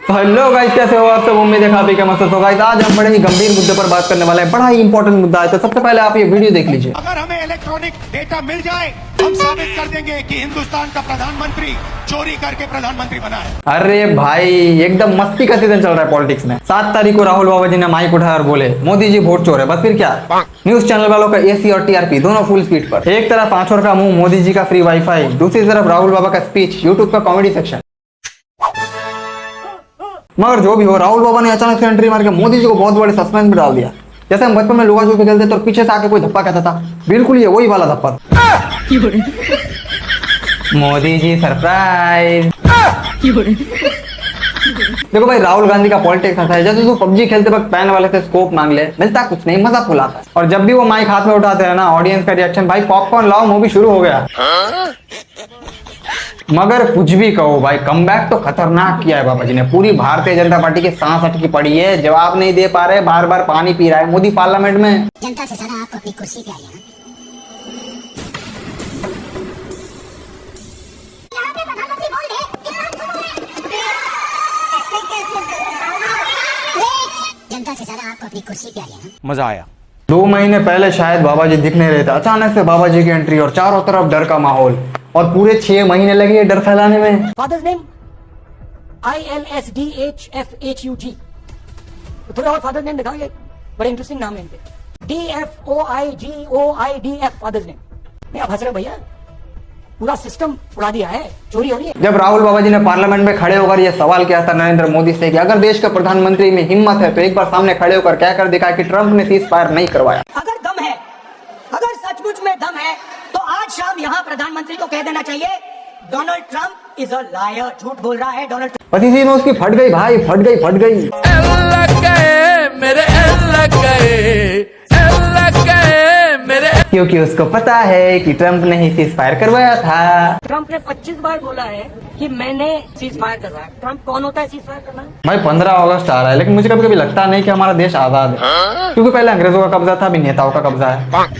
तो hello guys, कैसे हो आप सब? उम्मीद है काफी मस्त हो। गाइस आज हम बड़े ही गंभीर मुद्दे पर बात करने वाले हैं। बड़ा ही इंपॉर्टेंट मुद्दा है, तो सबसे पहले आप ये वीडियो देख लीजिए। अगर हमें इलेक्ट्रॉनिक डेटा मिल जाए, हम साबित कर देंगे कि हिंदुस्तान का प्रधानमंत्री चोरी करके प्रधानमंत्री बना है। अरे भाई, एकदम मस्ती का सीजन चल रहा है पॉलिटिक्स में। 7 तारीख को राहुल बाबा जी ने माइक उठाया और बोले मोदी जी वोट चोर है। बस फिर क्या, न्यूज चैनल वालों का एसी और टीआरपी दोनों फुल स्पीड पर। एक तरफ आंचोर का मुंह मोदी जी का फ्री वाईफाई, दूसरी तरफ राहुल बाबा का स्पीच, यूट्यूब का कॉमेडी सेक्शन। मगर जो भी हो, राहुल बाबा ने अचानक से एंट्री मार के मोदी जी को बहुत बड़े सस्पेंस में डाल दिया। जैसे हम बचपन में लुका छुपी खेलते तो पीछे से आके कोई धप्पा कहता था, बिल्कुल ये वही वाला धप्पा था। मोदी जी सरप्राइज। देखो भाई, राहुल गांधी का पॉलिटिक्स ऐसा है, जैसे तू पबजी खेलते वक्त पैन वाले से स्कोप मांग ले, मिलता कुछ नहीं, मजा फुलाता है। और जब भी वो माइक हाथ में उठाते हैं ना, ऑडियंस का रिएक्शन, भाई पॉपकॉर्न लाओ, मूवी शुरू हो गया। मगर कुछ भी कहो भाई, कमबैक तो खतरनाक किया है बाबा जी ने। पूरी भारतीय जनता पार्टी की सांस अटकी पड़ी है, जवाब नहीं दे पा रहे, बार बार पानी पी रहा है मोदी पार्लियामेंट में। जनता से ज्यादा आपको अपनी कुर्सी पे आई है। जनता से ज्यादा आपको अपनी कुर्सी पे आई है। मजा आया। 2 महीने पहले शायद बाबा जी दिख नहीं रहे थे, अचानक से बाबा जी की एंट्री और चारों तरफ डर का माहौल। और पूरे 6 महीने लगे डर फैलाने में। Father's name ILSDHFHUG। थोड़ा और फादर्स नेम दिखाओगे, बड़े इंटरेस्टिंग नाम है इनके। DFOIGOIDF father's name. नहीं आप हंस रहे हो भैया, पूरा सिस्टम उड़ा दिया है, चोरी हो रही है। जब राहुल बाबा जी ने पार्लियामेंट में खड़े होकर यह सवाल किया था नरेंद्र मोदी से कि अगर देश के प्रधानमंत्री में हिम्मत है तो एक बार सामने खड़े होकर क्या कर दिखाया कि ट्रंप ने सीज फायर नहीं करवाया। अगर दम है, अगर सचमुच में दम है, तो आज शाम यहाँ प्रधानमंत्री को कह देना चाहिए Donald Trump is a liar, झूठ बोल रहा है डोनाल्ड ट्रंप। पति में उसकी फट गई भाई, फट गई। क्योंकि उसको पता है कि ट्रंप ने ही सीज फायर करवाया था। ट्रंप ने 25 बार बोला है कि मैंने सीज फायर करवाया। ट्रंप कौन होता है सीज फायर करना? भाई 15 अगस्त आ रहा है, लेकिन मुझे कभी कभी लगता नहीं कि हमारा देश आजाद है, क्योंकि पहले अंग्रेजों का कब्जा था, अभी नेताओं का कब्जा है।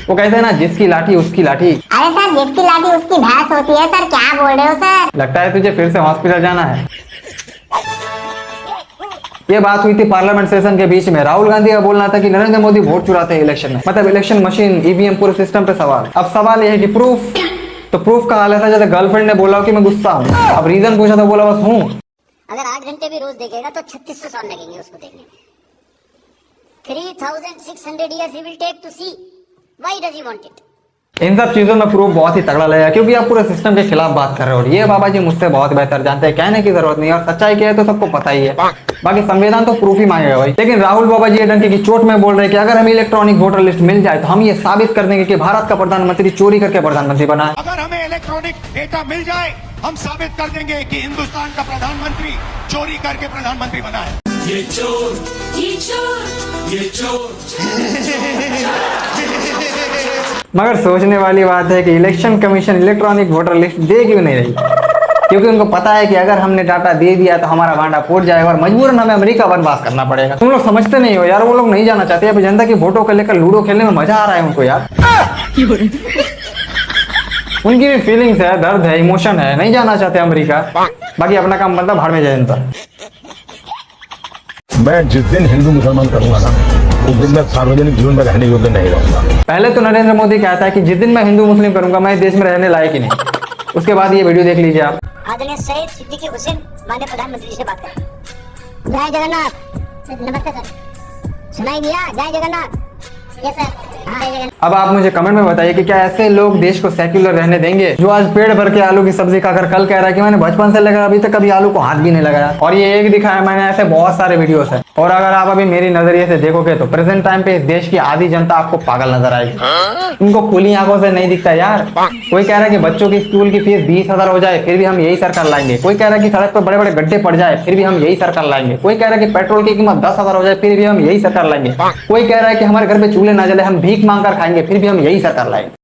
वो कहते हैं ना, जिसकी लाठी उसकी लाठी। अरे सर, जिसकी लाठी उसकी भैंस होती है सर, क्या बोल रहे हो सर? लगता है तुझे फिर से हॉस्पिटल जाना है। ये बात हुई थी पार्लियामेंट सेशन के बीच में। राहुल गांधी का बोलना था कि नरेंद्र मोदी वोट चुराते हैं इलेक्शन में, मतलब इलेक्शन मशीन, ईवीएम, पूरे सिस्टम पे सवाल। अब सवाल यह है कि प्रूफ, तो प्रूफ का हाल ऐसा जैसे गर्लफ्रेंड ने बोला कि मैं गुस्सा हूँ। अब रीजन पूछा तो बोला बस हूँ। अगर 8 घंटे भी रोज देखेगा तो 3600 साल लगेंगे उसको देखने में। 3600 years he will take to see. Why does he want it? इन सब चीजों में प्रूफ बहुत ही तगड़ा लगेगा, क्योंकि आप पूरे सिस्टम के खिलाफ बात कर रहे हो। और ये बाबा जी मुझसे बहुत बेहतर जानते हैं, कहने की जरूरत नहीं है, और सच्चाई क्या है तो सबको पता ही है। बाकी संविधान तो प्रूफ ही मांगेगा भाई। लेकिन राहुल बाबा जी ये डंके की चोट में बोल रहे हैं कि अगर हमें इलेक्ट्रॉनिक वोटर लिस्ट मिल जाए तो हम ये साबित कर देंगे कि भारत का प्रधानमंत्री चोरी करके प्रधानमंत्री बना है। अगर हमें इलेक्ट्रॉनिक डेटा मिल जाए, हम साबित कर देंगे कि हिंदुस्तान का प्रधानमंत्री चोरी करके प्रधानमंत्री बना है। ये चोर, ये चोर, ये चोर। मगर सोचने वाली बात है कि election commission electronic voter list दे क्यों नहीं रही, क्योंकि उनको पता है कि अगर हमने डाटा दे दिया तो हमारा भांडा फूट जाएगा और मजबूरन हमें अमेरिका वनवास करना पड़ेगा। तुम लोग समझते नहीं हो यार, वो लोग नहीं जाना चाहते। अब जनता की वोटों को लेकर लूडो खेलने में मजा आ रहा है उनको यार। उनकी भी फीलिंग्स है, दर्द है, इमोशन है, नहीं जाना चाहते अमेरिका। बाकी अपना काम बनता, भाड़ में जाए जनता। मैं जिस दिन हिंदू मुसलमान करूंगा ना, उस दिन मैं सार्वजनिक जीवन में रहने योग्य नहीं रहूंगा। पहले तो नरेंद्र मोदी कहता है कि जिस दिन मैं हिंदू मुस्लिम करूंगा मैं देश में रहने लायक ही नहीं। उसके बाद ये वीडियो देख लीजिए आप। आदरणीय सैयद सिद्दीकी हुसैन माननीय प्रधानमंत्री जी से बात करें। जय जगन्नाथ। नमस्ते सर, सुनाई दिया? जय जगन्नाथ। यस सर, हाँ जय जगन्नाथ। अब आप मुझे कमेंट में बताइए कि क्या ऐसे लोग देश को सेक्युलर रहने देंगे, जो आज पेट भर के आलू की सब्जी खाकर कल कह रहा है कि मैंने बचपन से लेकर अभी तक कभी आलू को हाथ भी नहीं लगाया। और ये एक दिखाया मैंने, ऐसे बहुत सारे वीडियोस हैं। और अगर आप अभी मेरी नजरिए से देखोगे तो प्रेजेंट टाइम पे इस देश की आधी जनता आपको पागल नजर आएगी। इनको खुली आंखों से नहीं दिखता यार। कोई कह रहा है कि बच्चों की स्कूल की फीस 20,000 हो जाए फिर भी हम यही सरकार लाएंगे। कोई कह रहा है कि सड़क पर बड़े बड़े गड्ढे पड़ जाए फिर भी हम यही सरकार लाएंगे। कोई कह रहा है कि पेट्रोल की कीमत 10,000 हो जाए फिर भी हम यही सरकार लाएंगे। कोई कह रहा है कि हमारे घर पे चूल्हे ना जले, हम भीख मांग कर खाएंगे, फिर भी हम यही सरकार लाएंगे।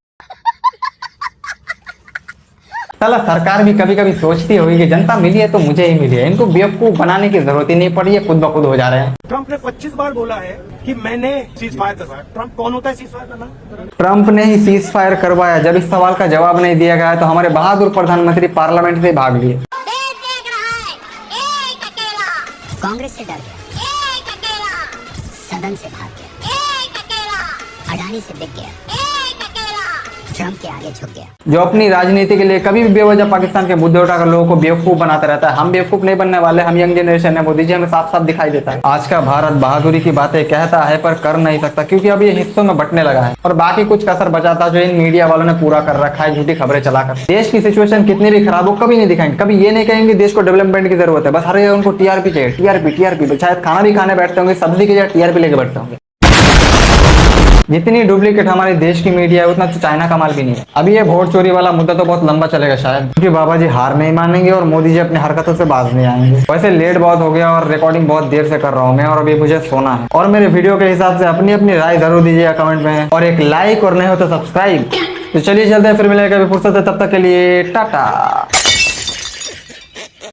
साला सरकार भी कभी कभी सोचती होगी कि जनता मिली है तो मुझे ही मिली है। इनको बेवकूफ बनाने की जरूरत ही नहीं पड़ी है, खुद ब खुद हो जा रहे हैं। ट्रंप ने 25 बार बोला है कि मैंने सीज फायर करवाया। ट्रंप कौन होता है सीज फायर करना? ट्रंप ने ही सीज फायर करवाया। जब इस सवाल का जवाब नहीं दिया गया तो हमारे बहादुर प्रधानमंत्री पार्लियामेंट से भाग लिए। कांग्रेस से डर गया, एक अकेला सदन से भाग गया, एक अकेला अडानी से बिक गया, एक अकेला ट्रम्प के आगे झुक गया। जो अपनी राजनीति के लिए कभी भी बेवजह पाकिस्तान के मुद्दे उठाकर लोगों को बेवकूफ बनाता रहता है। हम बेवकूफ नहीं बनने वाले, हम यंग जनरेशन है, मोदी जी हमें साफ साफ दिखाई देता है। आज का भारत बहादुरी की बातें कहता है पर कर नहीं सकता, क्योंकि अब ये हिस्सों में बंटने लगा है और बाकी कुछ कसर बचाता जो इन मीडिया वालों ने पूरा कर रखा है झूठी खबरें चलाकर। देश की सिचुएशन कितनी भी खराब हो कभी नहीं दिखाएंगे, कभी ये नहीं कहेंगे देश को डेवलपमेंट की जरूरत है, बस हर उनको टीआरपी चाहिए, टीआरपी। शायद खाना भी खाने बैठते होंगे, सब्जी की जगह टीआरपी लेके बैठते होंगे। जितनी डुप्लीकेट हमारे देश की मीडिया है उतना तो चाइना का माल भी नहीं है। अभी ये वोट चोरी वाला मुद्दा तो बहुत लंबा चलेगा शायद, क्योंकि बाबा जी हार नहीं मानेंगे और मोदी जी अपनी हरकतों से बाज नहीं आएंगे। वैसे लेट बहुत हो गया और रिकॉर्डिंग बहुत देर से कर रहा हूँ मैं, और अभी मुझे सोना है। और मेरे वीडियो के हिसाब से अपनी अपनी राय जरूर दीजिएगा कमेंट में, और एक लाइक और नहीं हो तो सब्सक्राइब। तो चलिए चलते हैं, फिर मिलेगा कभी फुर्सत है, तब तक के लिए टाटा।